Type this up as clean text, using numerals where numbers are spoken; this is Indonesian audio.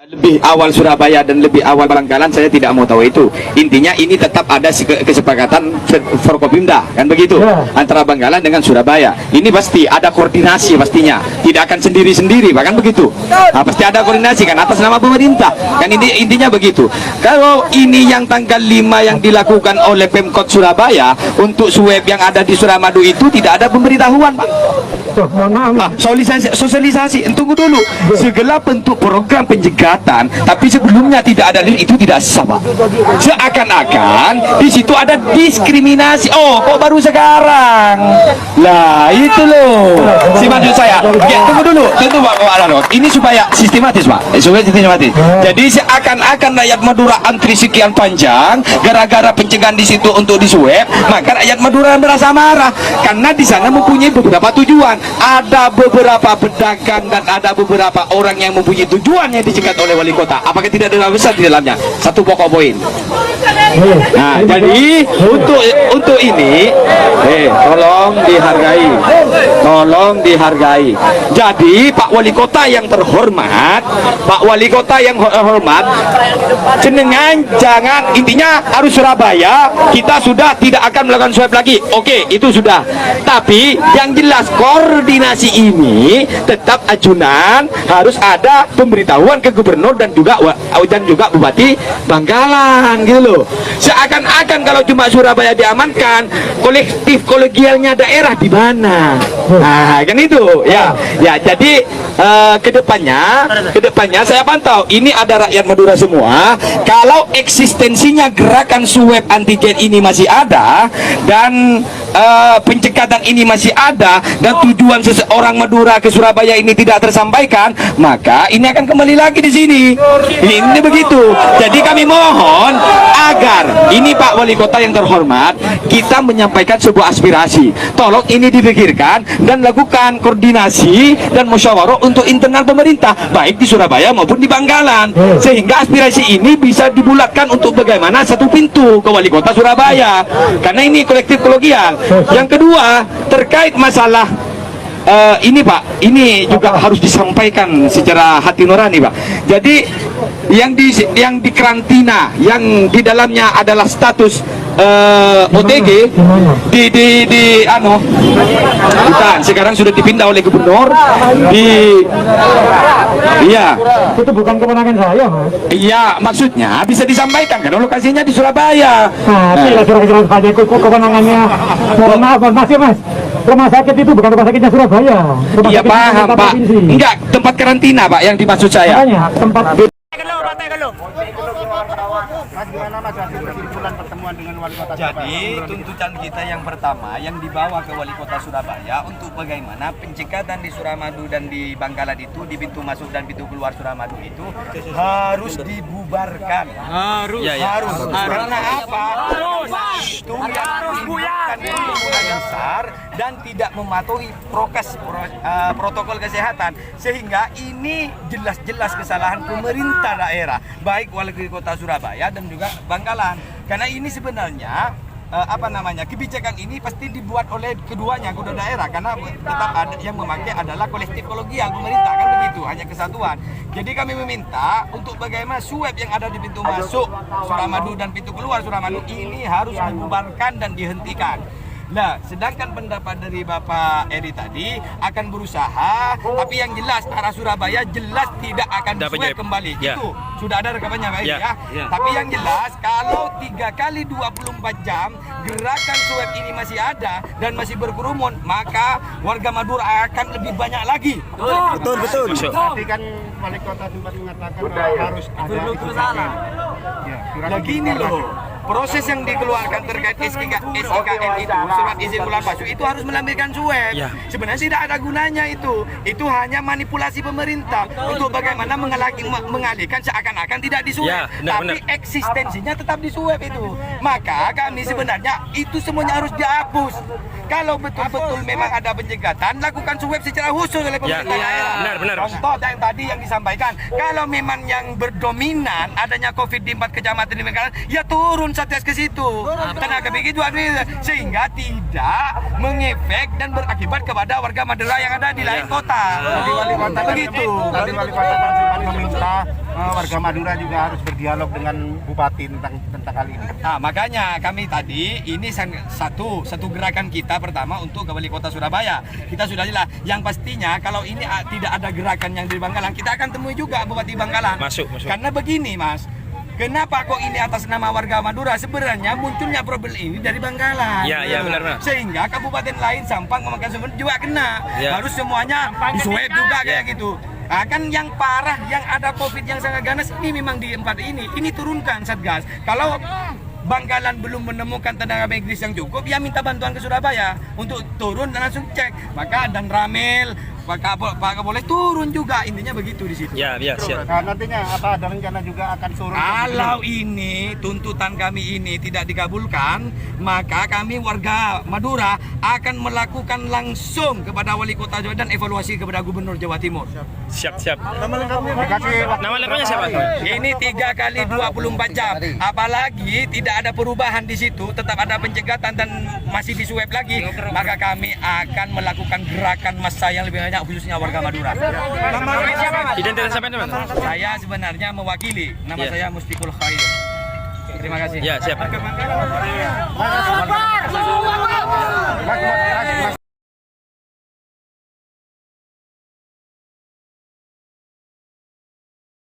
Lebih awal Surabaya dan lebih awal Bangkalan saya tidak mau tahu itu. Intinya ini tetap ada kesepakatan Forkopimda kan begitu antara Bangkalan dengan Surabaya. Ini pasti ada koordinasi pastinya. Tidak akan sendiri-sendiri bahkan begitu. Nah, pasti ada koordinasi kan atas nama pemerintah. Kan intinya begitu. Kalau ini yang tanggal 5 yang dilakukan oleh Pemkot Surabaya untuk swab yang ada di Suramadu itu tidak ada pemberitahuan, Pak. Sosialisasi. Tunggu dulu. Segala bentuk program pencegahan, tapi sebelumnya tidak ada, itu tidak sah, Pak. Seakan-akan di situ ada diskriminasi. Oh, kok baru sekarang? Lah, itu loh. Si maksud saya. Ya, tunggu dulu. Tentu Pak Alarot. Ini supaya sistematis, Pak. Supaya sistematis. Jadi seakan-akan rakyat Madura antri sekian panjang gara-gara pencegahan di situ untuk disuap, maka rakyat Madura merasa marah karena di sana mempunyai beberapa tujuan. Ada beberapa pedagang dan ada beberapa orang yang mempunyai tujuan yang dicegat oleh wali kota. Apakah tidak ada besar di dalamnya? Satu pokok poin. Nah, jadi untuk ini, tolong dihargai. Jadi Pak Wali Kota yang terhormat, jenengan jangan, intinya harus Surabaya kita sudah tidak akan melakukan swab lagi. Oke, itu sudah. Tapi yang jelas koordinasi ini tetap ajunan harus ada pemberitahuan ke gubernur dan juga Bupati Bangkalan gitu loh. Seakan-akan kalau cuma Surabaya diamankan, kolektif kolegialnya daerah di mana? Nah, kan itu ya. Jadi kedepannya saya pantau ini ada rakyat Madura semua. Kalau eksistensinya gerakan swab antigen ini masih ada dan pencekatan ini masih ada dan tujuan seseorang Madura ke Surabaya ini tidak tersampaikan, maka ini akan kembali lagi di sini. Ini begitu. Jadi kami mohon agar ini Pak Wali Kota yang terhormat, kita menyampaikan sebuah aspirasi. Tolong ini dipikirkan dan lakukan koordinasi dan musyawarah untuk internal pemerintah, baik di Surabaya maupun di Bangkalan, sehingga aspirasi ini bisa dibulatkan untuk bagaimana satu pintu ke Wali Kota Surabaya. Karena ini kolektif kolegial. Yang kedua, terkait masalah ini Pak, ini juga harus disampaikan secara hati nurani, Pak. Jadi yang di karantina, yang di dalamnya adalah status OTG bukan, sekarang sudah dipindah oleh gubernur itu bukan kewenangan saya, Mas. Iya, maksudnya bisa disampaikan karena lokasinya di Surabaya. Kira-kira itu kewenangannya. Mohon maaf, Mas ya, Mas. Rumah sakit itu bukan rumah sakitnya Surabaya. Iya, paham, Pak. Enggak, tempat karantina, Pak, yang dimaksud saya. Makanya, tempat Jadi tuntutan kita yang pertama yang dibawa ke Wali Kota Surabaya untuk bagaimana pencekatan di Suramadu dan di Bangkalan itu, di pintu masuk dan pintu keluar Suramadu itu harus dibubarkan. Harus. Karena apa? Itu yang kerumunan besar dan tidak mematuhi protokol kesehatan, sehingga ini jelas-jelas kesalahan pemerintah daerah, baik Wali Kota Surabaya dan juga Bangkalan. Karena ini sebenarnya kebijakan ini pasti dibuat oleh keduanya, kedua daerah, karena tetap ada yang memakai adalah kolektif kolegial pemerintah, kan begitu, hanya kesatuan. Jadi kami meminta untuk bagaimana swab yang ada di pintu masuk Suramadu dan pintu keluar Suramadu ini harus dibubarkan dan dihentikan. Nah, sedangkan pendapat dari Bapak Eri tadi akan berusaha, tapi yang jelas arah Surabaya jelas tidak akan swab kembali. Itu sudah ada rekamannya, Pak Eri, ya. Tapi yang jelas kalau 3 kali 24 jam gerakan swab ini masih ada dan masih berkerumun, maka warga Madura akan lebih banyak lagi. Betul. Tadi kan Wali Kota sempat mengatakan harus ada itu salah. Nah, gini loh, proses yang dikeluarkan terkait SKKN itu, surat izin keluar masuk, itu harus melampirkan swab. Sebenarnya tidak ada gunanya itu. Itu hanya manipulasi pemerintah untuk bagaimana mengalihkan seakan-akan tidak disuap, tapi eksistensinya tetap disuap itu. Maka kami sebenarnya itu semuanya harus dihapus. Kalau betul-betul memang ada pencegahan, lakukan swab secara khusus oleh pemerintah daerah. Contoh yang tadi yang disampaikan, kalau memang yang berdominan adanya COVID di 4 kecamatan di Bangkalan, ya turun Satgas ke situ. Tenaga begitu sehingga tidak mengefek dan berakibat kepada warga Madura yang ada di lain kota. Tadi wali kota Begitu. Tadi wali kota kan sempat meminta warga Madura juga harus berdialog dengan bupati tentang hal ini. Nah, makanya kami tadi ini satu gerakan kita pertama untuk ke wali kota Surabaya. Kita sudah jelas. Yang pastinya kalau ini tidak ada gerakan yang di Bangkalan, kita akan temui juga Bupati Bangkalan. Masuk. Karena begini, Mas. Kenapa kok ini atas nama warga Madura? Sebenarnya munculnya problem ini dari Bangkalan. Iya, benar. Sehingga kabupaten lain Sampang memakai sumber juga kena. Ya. Harus semuanya diswab juga kayak gitu. Nah, kan yang parah, yang ada COVID yang sangat ganas ini memang di tempat ini. Ini turunkan Satgas. Kalau Bangkalan belum menemukan tenaga medis yang cukup, ya minta bantuan ke Surabaya untuk turun dan langsung cek. Maka dan Ramil, Pak boleh turun juga, intinya begitu di situ. Ya, siap. Nah, nantinya apa ada rencana juga akan turun? Kalau ini tuntutan kami ini tidak dikabulkan, maka kami warga Madura akan melakukan langsung kepada wali kota Jawa dan evaluasi kepada gubernur Jawa Timur. Siap. Nama lengkapnya siapa? Ini 3 kali 24 jam. Apalagi tidak ada perubahan di situ, tetap ada pencegatan dan masih disuap lagi, maka kami akan melakukan gerakan massa yang lebih banyak khususnya warga Madura. Identitas siapa teman? Saya sebenarnya mewakili, nama Ya. saya Mustikul Khair. Terima kasih. Ya, siap. Allahu Akbar.